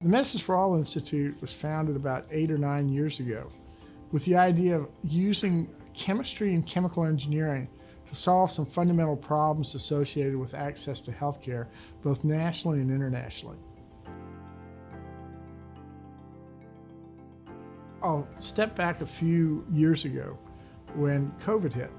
The Medicines for All Institute was founded about 8 or 9 years ago with the idea of using chemistry and chemical engineering to solve some fundamental problems associated with access to healthcare, both nationally and internationally. I'll step back a few years ago when COVID hit.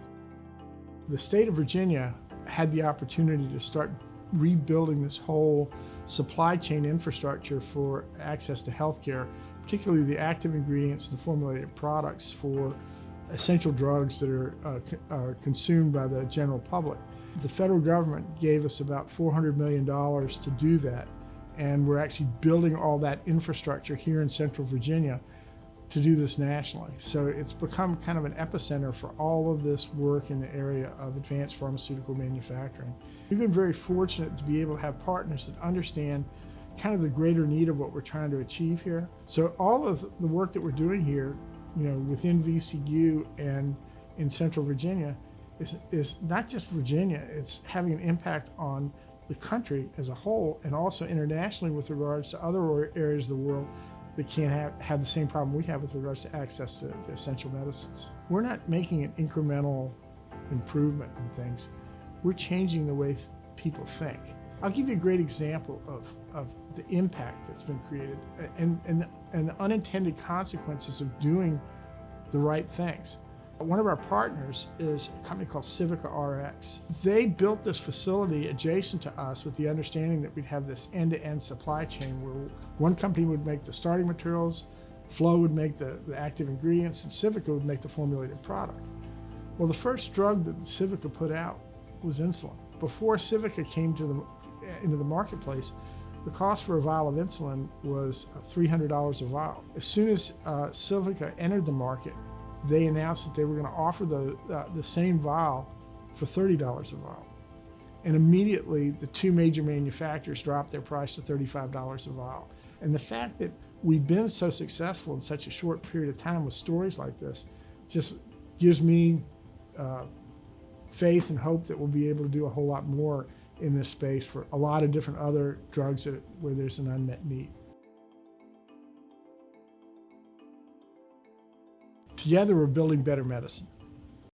The state of Virginia had the opportunity to start rebuilding this whole supply chain infrastructure for access to healthcare, particularly the active ingredients and formulated products for essential drugs that are consumed by the general public. The federal government gave us about $400 million to do that, and we're actually building all that infrastructure here in Central Virginia to do this nationally. So it's become kind of an epicenter for all of this work in the area of advanced pharmaceutical manufacturing. We've been very fortunate to be able to have partners that understand kind of the greater need of what we're trying to achieve here. So all of the work that we're doing here, within VCU and in Central Virginia is not just Virginia, it's having an impact on the country as a whole and also internationally with regards to other areas of the world that can't have the same problem we have with regards to access to essential medicines. We're not making an incremental improvement in things. We're changing the way people think. I'll give you a great example of the impact that's been created and the unintended consequences of doing the right things. One of our partners is a company called Civica RX. They built this facility adjacent to us with the understanding that we'd have this end-to-end supply chain where one company would make the starting materials, Flow would make the active ingredients, and Civica would make the formulated product. Well, the first drug that Civica put out was insulin. Before Civica came into the marketplace, the cost for a vial of insulin was $300 a vial. As soon as Civica entered the market, they announced that they were going to offer the same vial for $30 a vial. And immediately, the two major manufacturers dropped their price to $35 a vial. And the fact that we've been so successful in such a short period of time with stories like this just gives me faith and hope that we'll be able to do a whole lot more in this space for a lot of different other drugs where there's an unmet need. Together, we're building better medicine.